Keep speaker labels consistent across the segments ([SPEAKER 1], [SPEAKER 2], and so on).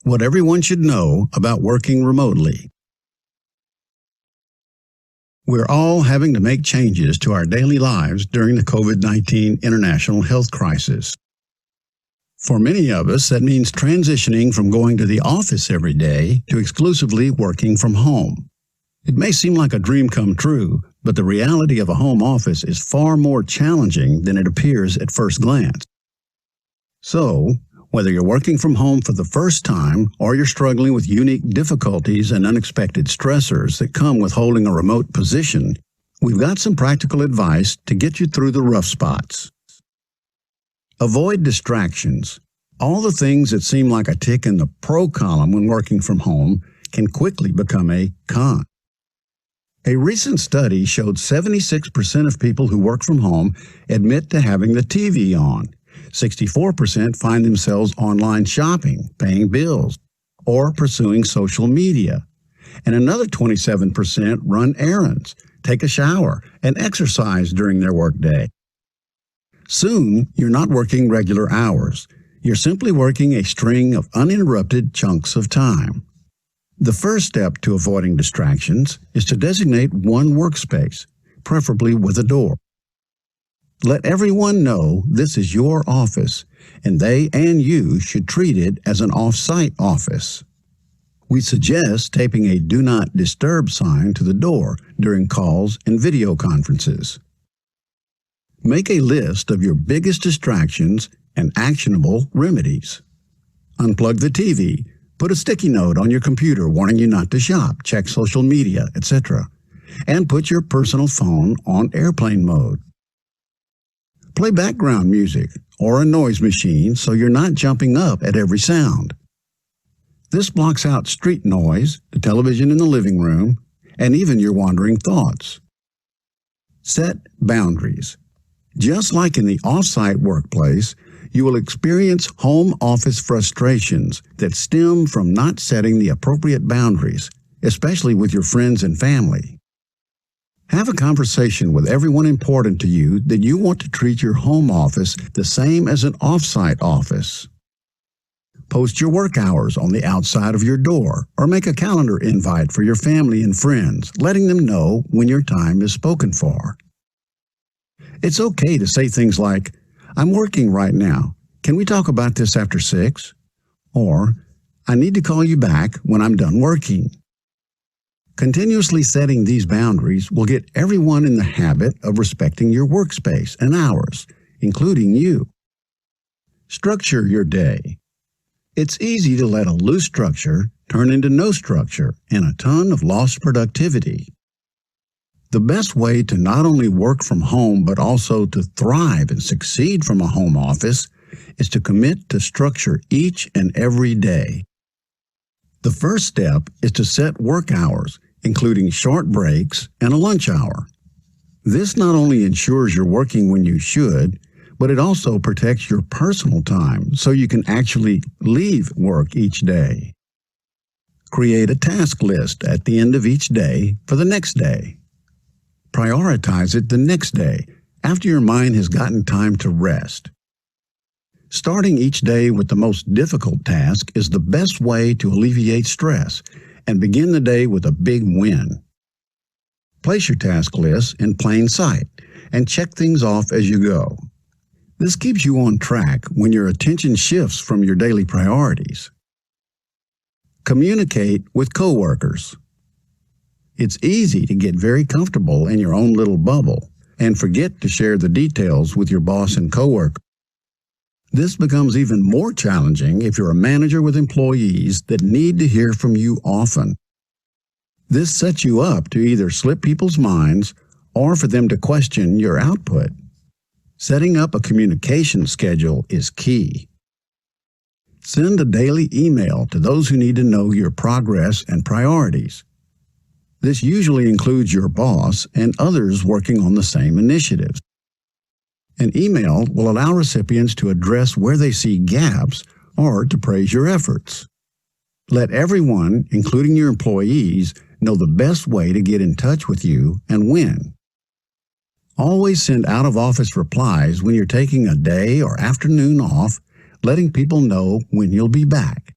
[SPEAKER 1] What everyone should know about working remotely. We're all having to make changes to our daily lives during the COVID-19 international health crisis. For many of us, that means transitioning from going to the office every day to exclusively working from home. It may seem like a dream come true, but the reality of a home office is far more challenging than it appears at first glance. So, whether you're working from home for the first time or you're struggling with unique difficulties and unexpected stressors that come with holding a remote position, we've got some practical advice to get you through the rough spots. Avoid distractions. All the things that seem like a tick in the pro column when working from home can quickly become a con. A recent study showed 76% of people who work from home admit to having the TV on. 64% find themselves online shopping, paying bills, or pursuing social media. And another 27% run errands, take a shower, and exercise during their workday. Soon, you're not working regular hours. You're simply working a string of uninterrupted chunks of time. The first step to avoiding distractions is to designate one workspace, preferably with a door. Let everyone know this is your office, and they and you should treat it as an off-site office. We suggest taping a Do Not Disturb sign to the door during calls and video conferences. Make a list of your biggest distractions and actionable remedies. Unplug the TV. Put a sticky note on your computer warning you not to shop, check social media, etc. And put your personal phone on airplane mode. Play background music or a noise machine so you're not jumping up at every sound. This blocks out street noise, the television in the living room, and even your wandering thoughts. Set boundaries. Just like in the off-site workplace, you will experience home office frustrations that stem from not setting the appropriate boundaries, especially with your friends and family. Have a conversation with everyone important to you that you want to treat your home office the same as an off-site office. Post your work hours on the outside of your door or make a calendar invite for your family and friends, letting them know when your time is spoken for. It's okay to say things like, "I'm working right now. Can we talk about this after 6?" Or, "I need to call you back when I'm done working." Continuously setting these boundaries will get everyone in the habit of respecting your workspace and hours, including you. Structure your day. It's easy to let a loose structure turn into no structure and a ton of lost productivity. The best way to not only work from home but also to thrive and succeed from a home office is to commit to structure each and every day. The first step is to set work hours, including short breaks and a lunch hour. This not only ensures you're working when you should, but it also protects your personal time so you can actually leave work each day. Create a task list at the end of each day for the next day. Prioritize it the next day, after your mind has gotten time to rest. Starting each day with the most difficult task is the best way to alleviate stress and begin the day with a big win. Place your task list in plain sight and check things off as you go. This keeps you on track when your attention shifts from your daily priorities. Communicate with coworkers. It's easy to get very comfortable in your own little bubble and forget to share the details with your boss and coworker. This becomes even more challenging if you're a manager with employees that need to hear from you often. This sets you up to either slip people's minds or for them to question your output. Setting up a communication schedule is key. Send a daily email to those who need to know your progress and priorities. This usually includes your boss and others working on the same initiatives. An email will allow recipients to address where they see gaps or to praise your efforts. Let everyone, including your employees, know the best way to get in touch with you and when. Always send out-of-office replies when you're taking a day or afternoon off, letting people know when you'll be back.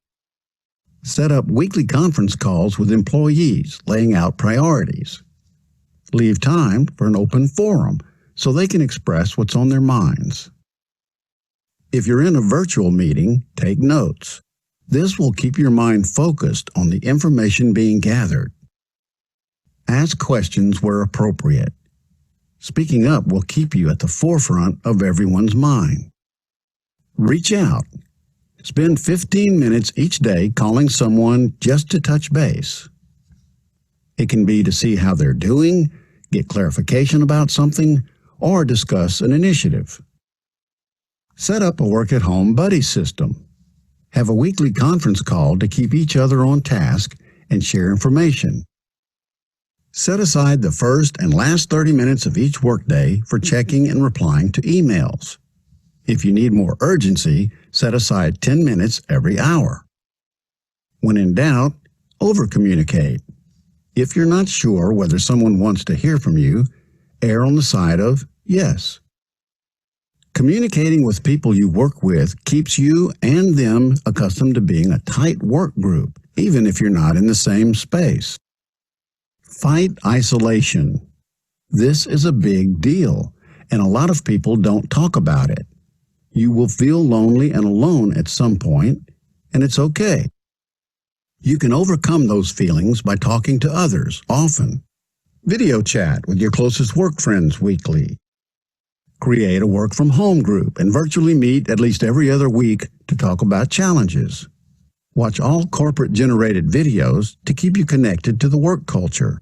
[SPEAKER 1] Set up weekly conference calls with employees, laying out priorities. Leave time for an open forum so they can express what's on their minds. If you're in a virtual meeting, take notes. This will keep your mind focused on the information being gathered. Ask questions where appropriate. Speaking up will keep you at the forefront of everyone's mind. Reach out. Spend 15 minutes each day calling someone just to touch base. It can be to see how they're doing, get clarification about something, or discuss an initiative. Set up a work-at-home buddy system. Have a weekly conference call to keep each other on task and share information. Set aside the first and last 30 minutes of each workday for checking and replying to emails. If you need more urgency, set aside 10 minutes every hour. When in doubt, over-communicate. If you're not sure whether someone wants to hear from you, err on the side of yes. Communicating with people you work with keeps you and them accustomed to being a tight work group, even if you're not in the same space. Fight isolation. This is a big deal, and a lot of people don't talk about it. You will feel lonely and alone at some point, and it's okay. You can overcome those feelings by talking to others often. Video chat with your closest work friends weekly. Create a work-from-home group and virtually meet at least every other week to talk about challenges. Watch all corporate-generated videos to keep you connected to the work culture.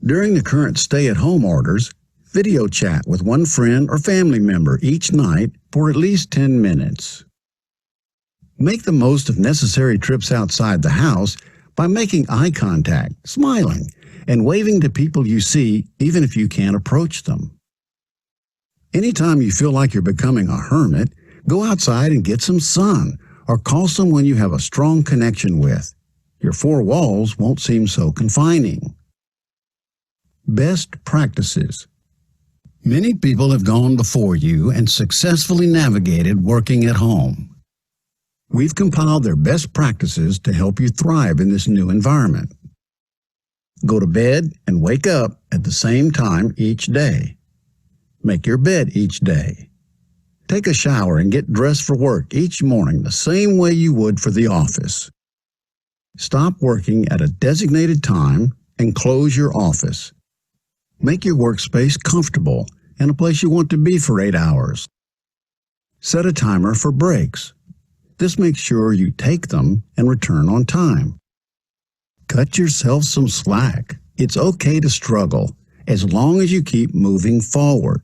[SPEAKER 1] During the current stay-at-home orders, video chat with one friend or family member each night for at least 10 minutes. Make the most of necessary trips outside the house by making eye contact, smiling, and waving to people you see even if you can't approach them. Anytime you feel like you're becoming a hermit, go outside and get some sun or call someone you have a strong connection with. Your four walls won't seem so confining. Best practices. Many people have gone before you and successfully navigated working at home. We've compiled their best practices to help you thrive in this new environment. Go to bed and wake up at the same time each day. Make your bed each day. Take a shower and get dressed for work each morning the same way you would for the office. Stop working at a designated time and close your office. Make your workspace comfortable and a place you want to be for 8 hours. Set a timer for breaks. This makes sure you take them and return on time. Cut yourself some slack. It's okay to struggle as long as you keep moving forward.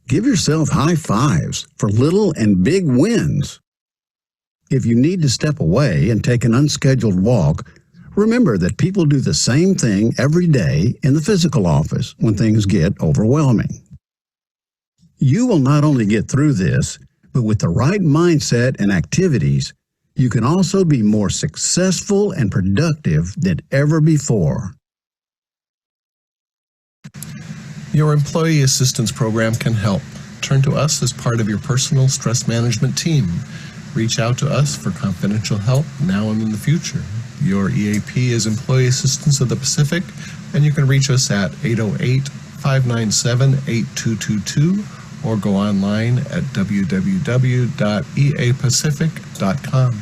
[SPEAKER 1] Give yourself high fives for little and big wins. If you need to step away and take an unscheduled walk, remember that people do the same thing every day in the physical office when things get overwhelming. You will not only get through this, but with the right mindset and activities, you can also be more successful and productive than ever before.
[SPEAKER 2] Your Employee Assistance Program can help. Turn to us as part of your personal stress management team. Reach out to us for confidential help now and in the future. Your EAP is Employee Assistance of the Pacific, and you can reach us at 808-597-8222 or go online at www.eapacific.com.